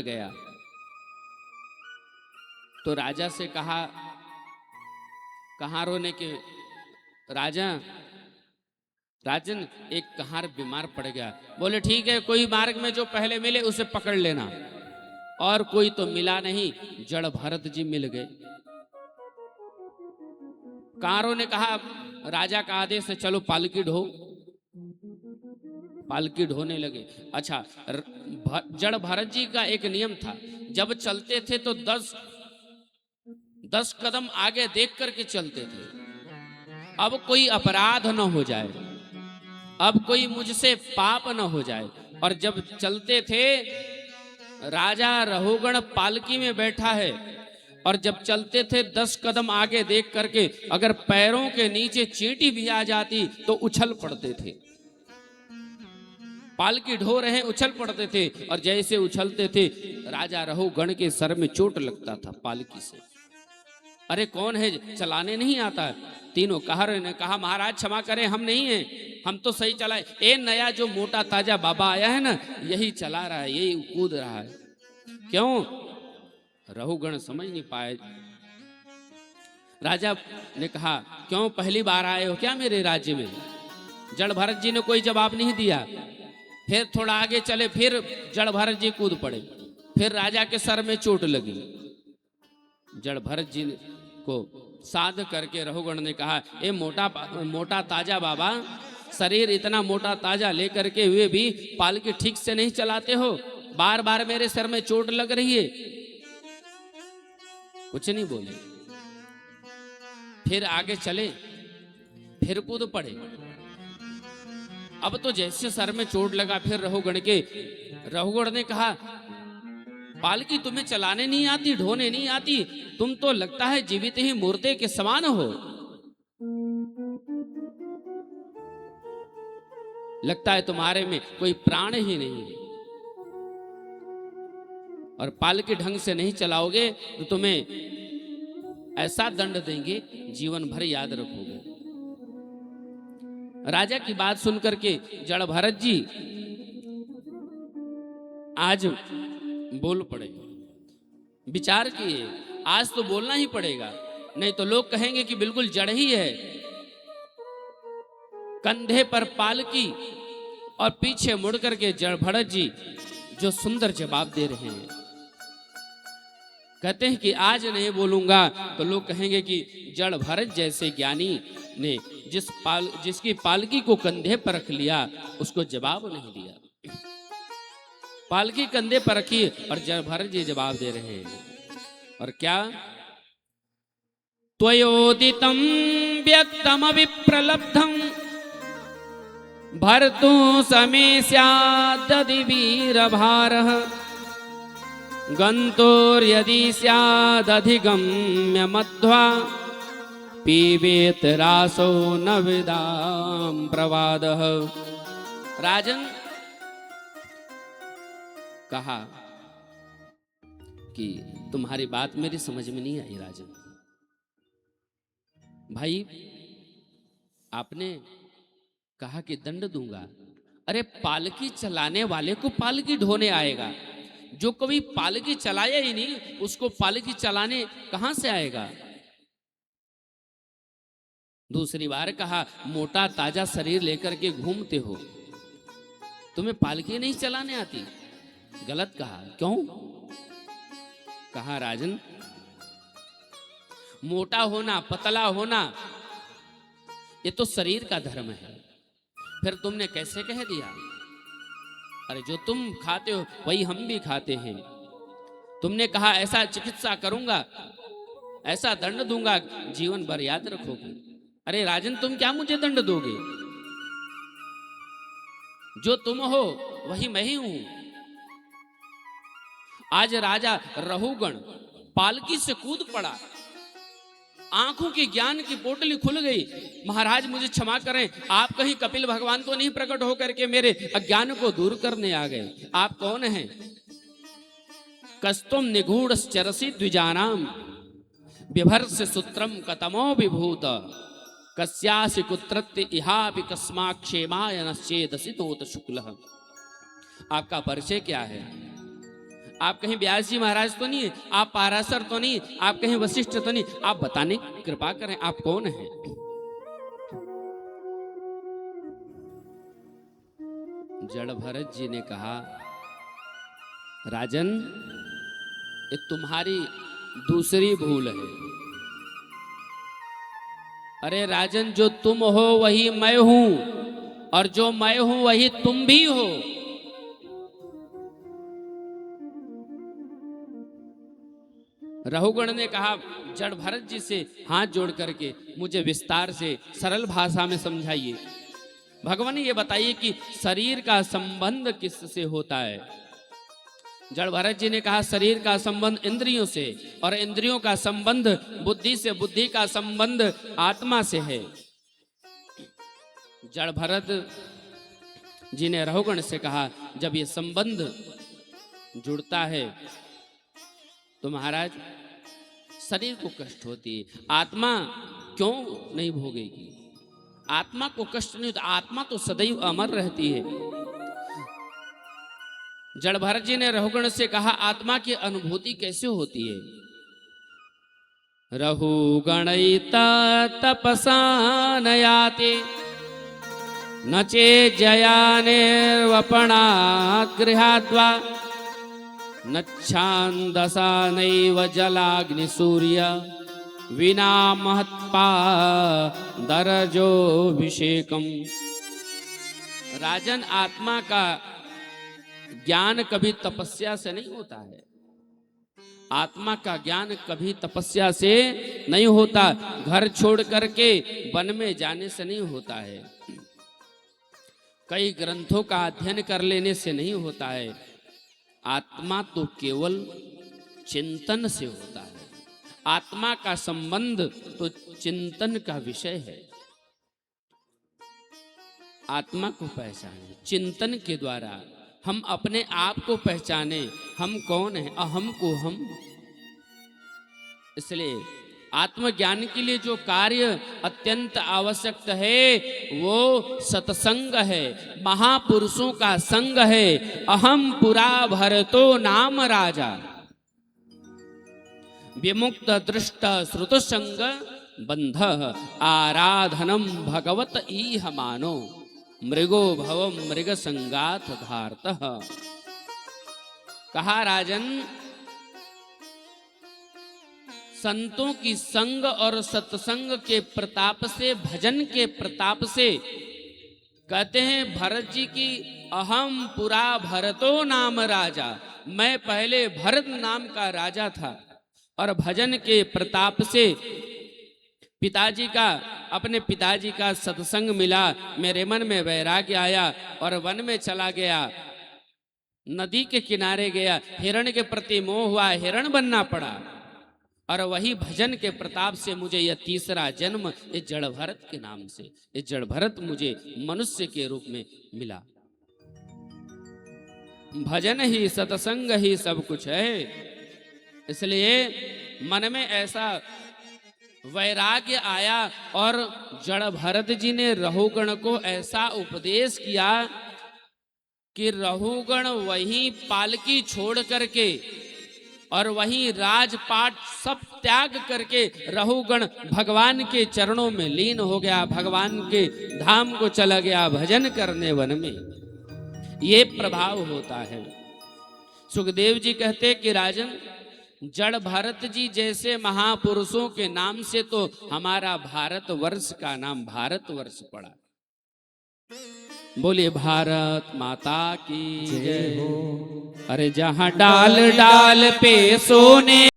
गया तो राजा से कहा, कहां रोने के राजा, राजन एक कहार बीमार पड़ गया। बोले ठीक है, कोई मार्ग में जो पहले मिले उसे पकड़ लेना। और कोई तो मिला नहीं, जड़ भरत जी मिल गए। कहारों ने कहा राजा का आदेश है, चलो पालकी ढो। पालकी ढोने लगे। अच्छा, जड़ भरत जी का एक नियम था, जब चलते थे तो 10 कदम आगे देख करके चलते थे। अब कोई अपराध न हो जाए, अब कोई मुझसे पाप न हो जाए। और जब चलते थे, राजा रहुगण पालकी में बैठा है और जब चलते थे 10 कदम आगे देख करके अगर पैरों के नीचे चींटी भी आ जाती तो उछल पड़ते थे। पालकी ढो रहे उछल पड़ते थे और जैसे उछलते थे राजा रहुगण के सर में चोट लगता था पालकी से। अरे कौन है, चलाने नहीं आता। तीनों कहार ने कहा महाराज क्षमा करें, हम नहीं हैं, हम तो सही चलाए। ए नया जो मोटा ताजा बाबा आया है ना, यही चला रहा है, यही कूद रहा है। क्यों? रहुगण समझ नहीं पाए। राजा ने कहा क्यों पहली बार आए हो क्या मेरे राज्य में? जड़ भरत जी ने कोई जवाब नहीं दिया। फिर थोड़ा आगे चले, फिर जड़ भरत जी कूद पड़े। फिर राजा के सर में चोट लगी। जड़ भरत जी को साध करके रहुगण ने कहा, ए मोटा ताजा बाबा, शरीर इतना मोटा ताजा लेकर के हुए भी पालकी ठीक से नहीं चलाते हो, बार बार मेरे सर में चोट लग रही है। कुछ नहीं बोले। फिर आगे चले, फिर कूद पड़े। अब तो जैसे सर में चोट लगा, फिर रहुगण ने कहा पालकी तुम्हें चलाने नहीं आती, ढोने नहीं आती, तुम तो लगता है जीवित ही मुर्दे के समान हो, लगता है तुम्हारे में कोई प्राण ही नहीं है। और पालकी ढंग से नहीं चलाओगे तो तुम्हें ऐसा दंड देंगे जीवन भर याद रखोगे। राजा की बात सुनकर के जड़ भरत जी आज बोल पड़े। विचार किए, आज तो बोलना ही पड़ेगा, नहीं तो लोग कहेंगे कि बिल्कुल जड़ ही है। कंधे पर पालकी और पीछे मुड़ करके जड़ भरत जी जो सुंदर जवाब दे रहे हैं। कहते हैं कि आज नहीं बोलूंगा तो लोग कहेंगे कि जड़ भरत जैसे ज्ञानी ने जिसकी पालकी को कंधे पर रख लिया उसको जवाब नहीं दिया। पालकी कंधे पर रखी और जड़ भरत जी जवाब दे रहे हैं। और क्या? त्वयोदितं व्यक्तम विप्रलब्धं भर्तु समे स्यादधि वीरभारः गन्तोर्यदि स्यादधिगम्य मध्वा पीबेत रासो न विदाम प्रवादः। राजन कहा कि तुम्हारी बात मेरी समझ में नहीं आई। राजन भाई, आपने कहा कि दंड दूंगा। अरे पालकी चलाने वाले को पालकी ढोने आएगा, जो कभी पालकी चलाया ही नहीं उसको पालकी चलाने कहां से आएगा? दूसरी बार कहा मोटा ताजा शरीर लेकर के घूमते हो, तुम्हें पालकी नहीं चलाने आती? गलत कहा। क्यों? कहा राजन, मोटा होना पतला होना ये तो शरीर का धर्म है, फिर तुमने कैसे कह दिया? अरे जो तुम खाते हो वही हम भी खाते हैं। तुमने कहा ऐसा चिकित्सा करूंगा, ऐसा दंड दूंगा, जीवन भर याद रखोगे। अरे राजन, तुम क्या मुझे दंड दोगे? जो तुम हो वही मैं ही हूं। आज राजा रहुगण पालकी से कूद पड़ा, आंखों की ज्ञान की पोटली खुल गई। महाराज मुझे क्षमा करें, आप कहीं कपिल भगवान तो नहीं प्रकट होकर के मेरे अज्ञान को दूर करने आ गए? आप कौन हैं? कस्तुम निगूढ़ चरसी द्विजानाम बिभर्ष सूत्रम कतमो विभूत कस्यासि कुत्रत्य इहापि कस्मा क्षेमाय नश्चेदसि तोत शुक्लः। आपका परिचय क्या है? आप कहीं व्यास जी महाराज तो नहीं है, आप पाराशर तो नहीं, आप कहीं वशिष्ठ तो नहीं, आप बताने की कृपा करें आप कौन हैं। जड़ भरत जी ने कहा, राजन ये तुम्हारी दूसरी भूल है। अरे राजन, जो तुम हो वही मैं हूं, और जो मैं हूं वही तुम भी हो। रहुगण ने कहा, जड़ भरत जी से हाथ जोड़ करके मुझे विस्तार से सरल भाषा में समझाइए। भगवान ये बताइए कि शरीर का संबंध किससे होता है। जड़ भरत जी ने कहा, शरीर का संबंध इंद्रियों से, और इंद्रियों का संबंध बुद्धि से, बुद्धि का संबंध आत्मा से है। जड़ भरत जी ने रहुगण से कहा, जब ये संबंध जुड़ता है तो महाराज शरीर को कष्ट होती है, आत्मा क्यों नहीं भोगेगी। आत्मा को कष्ट नहीं होता, आत्मा तो सदैव अमर रहती है। जड़ भरत जी ने रहुगण से कहा, आत्मा की अनुभूति कैसे होती है। रहुगणैता तपसा नयाते न चे जयानिर्वपणा गृहाद्वा न छान्दसा नैव जलाग्नि सूर्य विना महत्पा दरजोभिषेकम। राजन, आत्मा का ज्ञान कभी तपस्या से नहीं होता है। आत्मा का ज्ञान कभी तपस्या से नहीं होता, घर छोड़ करके वन में जाने से नहीं होता है, कई ग्रंथों का अध्ययन कर लेने से नहीं होता है। आत्मा तो केवल चिंतन से होता है। आत्मा का संबंध तो चिंतन का विषय है। आत्मा को पहचाने चिंतन के द्वारा, हम अपने आप को पहचाने, हम कौन हैं, अहम को हम। इसलिए आत्मज्ञान के लिए जो कार्य अत्यंत आवश्यक है वो सत्संग है, महापुरुषों का संग है। अहम पुरा भरतो नाम राजा, विमुक्त दृष्ट श्रुत संग बंध, आराधनम भगवत ईह मानो, मृगो भवम मृग संगात धार्तः। कहा, राजन संतों की संग और सत्संग के प्रताप से, भजन के प्रताप से, कहते हैं भरत जी की अहम पुरा भरतो नाम राजा, मैं पहले भरत नाम का राजा था। और भजन के प्रताप से पिताजी का, अपने पिताजी का सत्संग मिला, मेरे मन में वैराग्य आया और वन में चला गया, नदी के किनारे गया, हिरण के प्रति मोह हुआ, हिरण बनना पड़ा। और वही भजन के प्रताप से मुझे यह तीसरा जन्म इस जड़ भरत के नाम से, इस जड़ भरत मुझे मनुष्य के रूप में मिला। भजन ही सत्संग ही सब कुछ है। इसलिए मन में ऐसा वैराग्य आया और जड़ भरत जी ने रहुगण को ऐसा उपदेश किया कि रहुगण वहीं पालकी छोड़ करके और वहीं राजपाट सब त्याग करके रहुगण भगवान के चरणों में लीन हो गया, भगवान के धाम को चला गया भजन करने वन में। ये प्रभाव होता है। सुखदेव जी कहते कि राजन, जड़ भरत जी जैसे महापुरुषों के नाम से तो हमारा भारत वर्ष का नाम भारत वर्ष पड़ा। बोलिए भारत माता की जय हो। अरे जहां डाल डाल पे सोने